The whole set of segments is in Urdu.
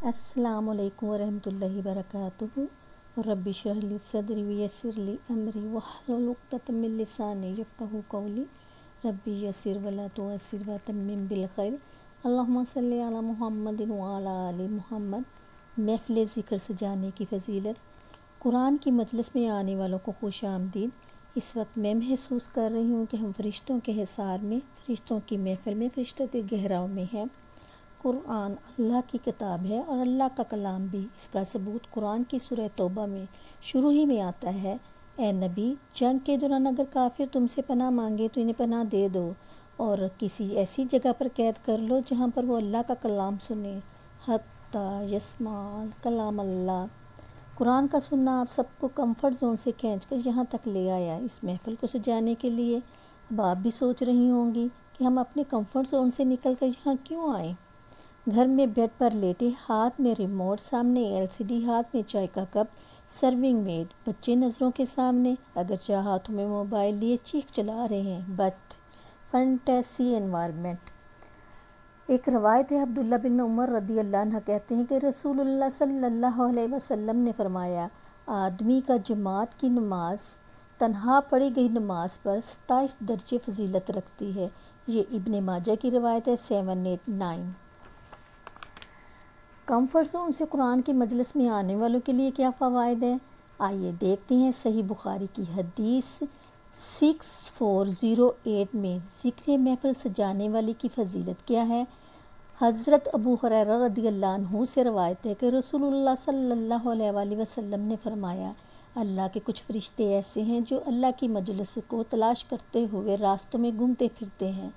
السلام علیکم ورحمۃ اللہ وبرکاتہ۔ رب اشرح لی صدری ویسر لی امری واحلل عقدۃ من لسانی یفقہوا قولی۔ رب یسر ولا تعسر وتمم بالخیر۔ اللہم صلی علی محمد وعلی آل محمد۔ محفل ذکر سجانے کی فضیلت۔ قرآن کی مجلس میں آنے والوں کو خوش آمدید۔ اس وقت میں محسوس کر رہی ہوں کہ ہم فرشتوں کے حصار میں، فرشتوں کی محفل میں، فرشتوں کے گہراؤ میں ہیں۔ قرآن اللہ کی کتاب ہے اور اللہ کا کلام بھی۔ اس کا ثبوت قرآن کی سورہ توبہ میں شروع ہی میں آتا ہے، اے نبی، جنگ کے دوران اگر کافر تم سے پناہ مانگے تو انہیں پناہ دے دو اور کسی ایسی جگہ پر قید کر لو جہاں پر وہ اللہ کا کلام سنیں، حتیٰ یسمع کلام اللہ۔ قرآن کا سننا آپ سب کو کمفرٹ زون سے کھینچ کر یہاں تک لے آیا۔ اس محفل کو سجانے کے لیے اب آپ بھی سوچ رہی ہوں گی کہ ہم اپنے کمفرٹ زون سے نکل کر یہاں کیوں آئیں؟ گھر میں بیڈ پر لیٹے، ہاتھ میں ریموٹ، سامنے LCD، ہاتھ میں چائے کا کپ، سرونگ میٹ، بچے نظروں کے سامنے، اگرچہ ہاتھوں میں موبائل لیے چیخ چلا رہے ہیں، بٹ فنٹیسی انوائرمنٹ۔ ایک روایت ہے، عبداللہ بن عمر رضی اللہ عنہ کہتے ہیں کہ رسول اللہ صلی اللہ علیہ وسلم نے فرمایا، آدمی کا جماعت کی نماز تنہا پڑھی گئی نماز پر 27 درجے فضیلت رکھتی ہے۔ یہ ابن ماجہ کی روایت ہے 789۔ کمفرٹ زون سے قرآن کی مجلس میں آنے والوں کے لیے کیا فوائد ہیں؟ آئیے دیکھتے ہیں۔ صحیح بخاری کی حدیث 6408 میں ذکر محفل سجانے والی کی فضیلت کیا ہے؟ حضرت ابو ہریرہ رضی اللہ عنہ سے روایت ہے کہ رسول اللہ صلی اللہ علیہ وآلہ وسلم نے فرمایا، اللہ کے کچھ فرشتے ایسے ہیں جو اللہ کی مجلس کو تلاش کرتے ہوئے راستوں میں گھومتے پھرتے ہیں۔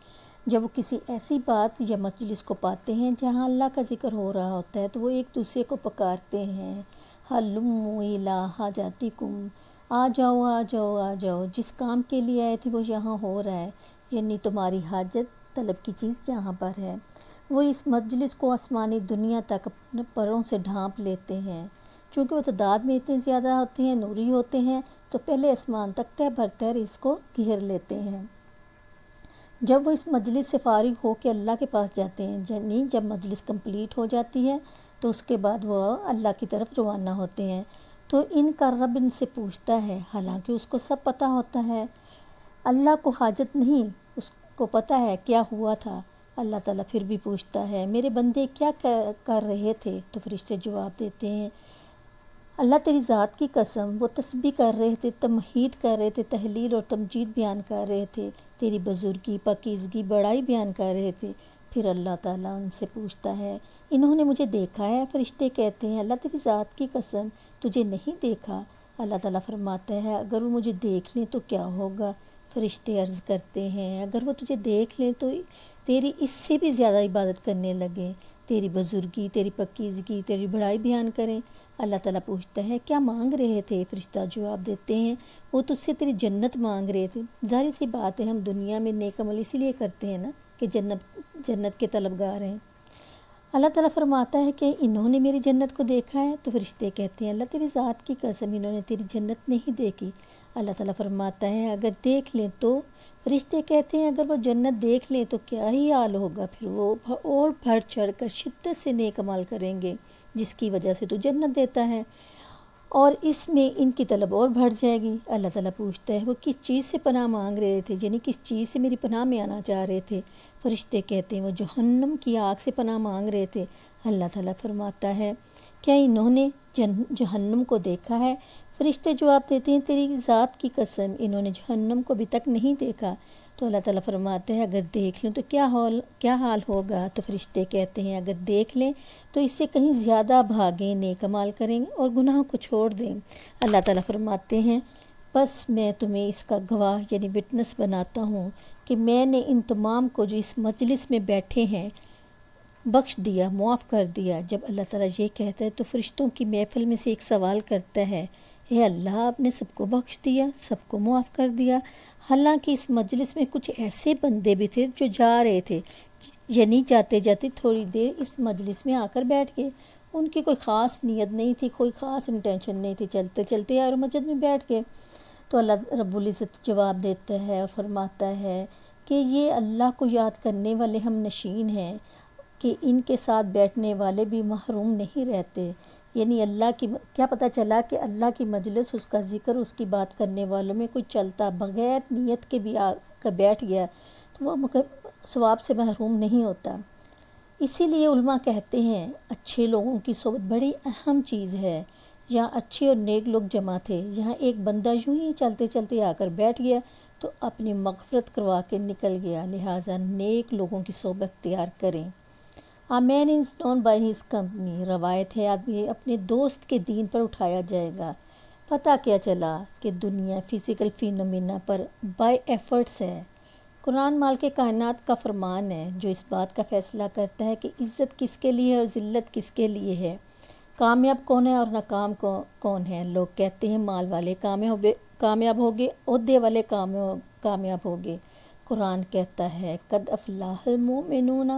جب وہ کسی ایسی بات یا مجلس کو پاتے ہیں جہاں اللہ کا ذکر ہو رہا ہوتا ہے تو وہ ایک دوسرے کو پکارتے ہیں، ہلموا الی حاجاتکم، آ جاؤ آ جاؤ آ جاؤ، جس کام کے لیے آئے تھے وہ یہاں ہو رہا ہے، یعنی تمہاری حاجت طلب کی چیز یہاں پر ہے۔ وہ اس مجلس کو آسمانی دنیا تک اپنے پروں سے ڈھانپ لیتے ہیں۔ چونکہ وہ تعداد میں اتنے زیادہ ہوتے ہیں، نوری ہوتے ہیں، تو پہلے آسمان تک تہ بھر اس کو گھیر لیتے ہیں۔ جب وہ اس مجلس سے فارغ ہو کے اللہ کے پاس جاتے ہیں، یعنی جب مجلس کمپلیٹ ہو جاتی ہے تو اس کے بعد وہ اللہ کی طرف روانہ ہوتے ہیں، تو ان کا رب ان سے پوچھتا ہے، حالانکہ اس کو سب پتہ ہوتا ہے، اللہ کو حاجت نہیں، اس کو پتہ ہے کیا ہوا تھا۔ اللہ تعالیٰ پھر بھی پوچھتا ہے، میرے بندے کیا کر رہے تھے؟ تو فرشتے جواب دیتے ہیں، اللہ تیری ذات کی قسم، وہ تسبیح کر رہے تھے، تمہید کر رہے تھے، تحلیل اور تمجید بیان کر رہے تھے، تیری بزرگی، پاکیزگی، بڑائی بیان کر رہے تھے۔ پھر اللہ تعالیٰ ان سے پوچھتا ہے، انہوں نے مجھے دیکھا ہے؟ فرشتے کہتے ہیں، اللہ تیری ذات کی قسم، تجھے نہیں دیکھا۔ اللہ تعالیٰ فرماتا ہے، اگر وہ مجھے دیکھ لیں تو کیا ہوگا؟ فرشتے عرض کرتے ہیں، اگر وہ تجھے دیکھ لیں تو تیری اس سے بھی زیادہ عبادت کرنے لگیں، تیری بزرگی، تیری پاکیزگی، تیری بڑائی بیان کریں۔ اللہ تعالیٰ پوچھتا ہے، کیا مانگ رہے تھے؟ فرشتہ جواب دیتے ہیں، وہ تجھ سے تیری جنت مانگ رہے تھے۔ ظاہر سی بات ہے، ہم دنیا میں نیک عمل اسی لیے کرتے ہیں نا کہ جنت کے طلبگار ہیں۔ اللہ تعالیٰ فرماتا ہے کہ انہوں نے میری جنت کو دیکھا ہے؟ تو فرشتے کہتے ہیں، اللہ تیری ذات کی قسم، انہوں نے تیری جنت نہیں دیکھی۔ اللہ تعالیٰ فرماتا ہے، اگر دیکھ لیں تو؟ فرشتے کہتے ہیں، اگر وہ جنت دیکھ لیں تو کیا ہی حال ہوگا، پھر وہ اور بڑھ چڑھ کر شدت سے نیک عمل کریں گے جس کی وجہ سے تو جنت دیتا ہے، اور اس میں ان کی طلب اور بڑھ جائے گی۔ اللہ تعالیٰ پوچھتا ہے، وہ کس چیز سے پناہ مانگ رہے تھے، یعنی کس چیز سے میری پناہ میں آنا چاہ رہے تھے؟ فرشتے کہتے ہیں، وہ جہنم کی آگ سے پناہ مانگ رہے تھے۔ اللہ تعالیٰ فرماتا ہے، کیا انہوں نے جہنم کو دیکھا ہے؟ فرشتے جواب دیتے ہیں، تیری ذات کی قسم، انہوں نے جہنم کو ابھی تک نہیں دیکھا۔ تو اللہ تعالیٰ فرماتا ہے، اگر دیکھ لیں تو کیا حال ہوگا؟ تو فرشتے کہتے ہیں، اگر دیکھ لیں تو اس سے کہیں زیادہ بھاگیں، نیک اعمال کریں اور گناہوں کو چھوڑ دیں۔ اللہ تعالیٰ فرماتے ہیں، بس میں تمہیں اس کا گواہ یعنی وٹنس بناتا ہوں کہ میں نے ان تمام کو جو اس مجلس میں بیٹھے ہیں بخش دیا، معاف کر دیا۔ جب اللہ تعالیٰ یہ کہتا ہے تو فرشتوں کی محفل میں سے ایک سوال کرتا ہے، اے اللہ، آپ نے سب کو بخش دیا، سب کو معاف کر دیا؟ حالانکہ اس مجلس میں کچھ ایسے بندے بھی تھے جو جا رہے تھے، یعنی جاتے جاتے تھوڑی دیر اس مجلس میں آ کر بیٹھ گئے، ان کی کوئی خاص نیت نہیں تھی، کوئی خاص انٹینشن نہیں تھی، چلتے چلتے اور مسجد میں بیٹھ گئے۔ تو اللہ رب العزت جواب دیتا ہے اور فرماتا ہے کہ یہ اللہ کو یاد کرنے والے ہم نشین ہیں، کہ ان کے ساتھ بیٹھنے والے بھی محروم نہیں رہتے، یعنی اللہ کی کیا پتہ چلا کہ اللہ کی مجلس، اس کا ذکر، اس کی بات کرنے والوں میں کوئی چلتا بغیر نیت کے بھی آ کر بیٹھ گیا تو وہ ثواب سے محروم نہیں ہوتا۔ اسی لیے علماء کہتے ہیں اچھے لوگوں کی صحبت بڑی اہم چیز ہے۔ یہاں اچھے اور نیک لوگ جمع تھے، یہاں ایک بندہ یوں ہی چلتے چلتے آ کر بیٹھ گیا تو اپنی مغفرت کروا کے نکل گیا، لہٰذا نیک لوگوں کی صحبت اختیار کریں۔ A man is known by his company، روایت ہے آدمی اپنے دوست کے دین پر اٹھایا جائے گا۔ پتہ کیا چلا کہ دنیا physical phenomena per by efforts ہے۔ قرآن مالک کائنات کا فرمان ہے جو اس بات کا فیصلہ کرتا ہے کہ عزت کس کے لیے ہے اور ذلت کس کے لیے ہے، کامیاب کون ہے اور ناکام کون ہے۔ لوگ کہتے ہیں مال والے کامیاب ہوگے، عہدے والے کامیاب ہوگے۔ قرآن کہتا ہے قد افلاح المؤمنون،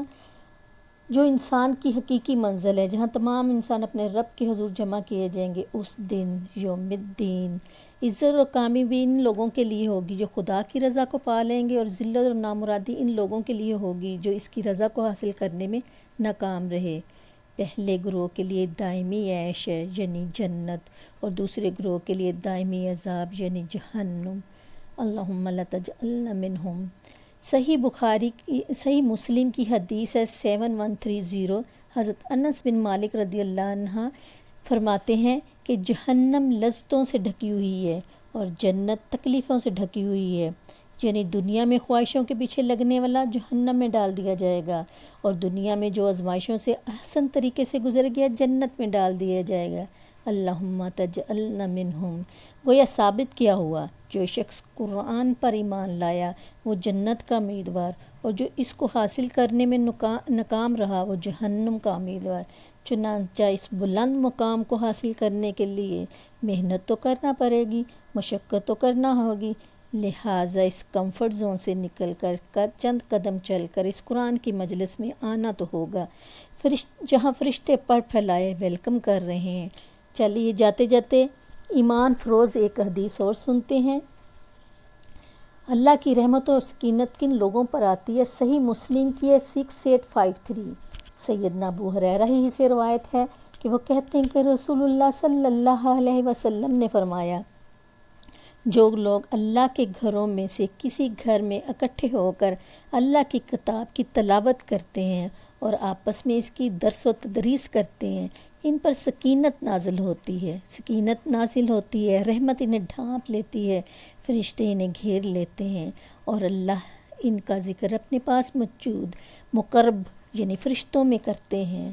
جو انسان کی حقیقی منزل ہے، جہاں تمام انسان اپنے رب کے حضور جمع کیے جائیں گے اس دن، یوم الدین، عزت اور کامیابی ان لوگوں کے لیے ہوگی جو خدا کی رضا کو پا لیں گے، اور ذلت اور نامرادی ان لوگوں کے لیے ہوگی جو اس کی رضا کو حاصل کرنے میں ناکام رہے۔ پہلے گروہ کے لیے دائمی عیش ہے یعنی جنت، اور دوسرے گروہ کے لیے دائمی عذاب یعنی جہنم۔ اللہم لا تجعلنا منہم۔ صحیح مسلم کی حدیث ہے 7130، حضرت انس بن مالک رضی اللہ عنہ فرماتے ہیں کہ جہنم لذتوں سے ڈھکی ہوئی ہے اور جنت تکلیفوں سے ڈھکی ہوئی ہے، یعنی دنیا میں خواہشوں کے پیچھے لگنے والا جہنم میں ڈال دیا جائے گا، اور دنیا میں جو آزمائشوں سے احسن طریقے سے گزر گیا جنت میں ڈال دیا جائے گا۔ اللہم تجعلنا منہم۔ گویا ثابت کیا ہوا جو شخص قرآن پر ایمان لایا وہ جنت کا امیدوار، اور جو اس کو حاصل کرنے میں ناکام رہا وہ جہنم کا امیدوار۔ چنانچہ اس بلند مقام کو حاصل کرنے کے لیے محنت تو کرنا پڑے گی، مشقت تو کرنا ہوگی، لہٰذا اس کمفرٹ زون سے نکل کر چند قدم چل کر اس قرآن کی مجلس میں آنا تو ہوگا، جہاں فرشتے پر پھیلائے ویلکم کر رہے ہیں۔ چلیے جاتے جاتے ایمان فروز ایک حدیث اور سنتے ہیں۔ اللہ کی رحمت اور سکینت کن لوگوں پر آتی ہے؟ صحیح مسلم کی ہے 6853، سیدنا ابو ہریرہ ہی سے روایت ہے کہ وہ کہتے ہیں کہ رسول اللہ صلی اللہ علیہ وسلم نے فرمایا، جو لوگ اللہ کے گھروں میں سے کسی گھر میں اکٹھے ہو کر اللہ کی کتاب کی تلاوت کرتے ہیں اور آپس میں اس کی درس و تدریس کرتے ہیں، ان پر سکینت نازل ہوتی ہے، رحمت انہیں ڈھانپ لیتی ہے، فرشتے انہیں گھیر لیتے ہیں، اور اللہ ان کا ذکر اپنے پاس موجود مقرب یعنی فرشتوں میں کرتے ہیں۔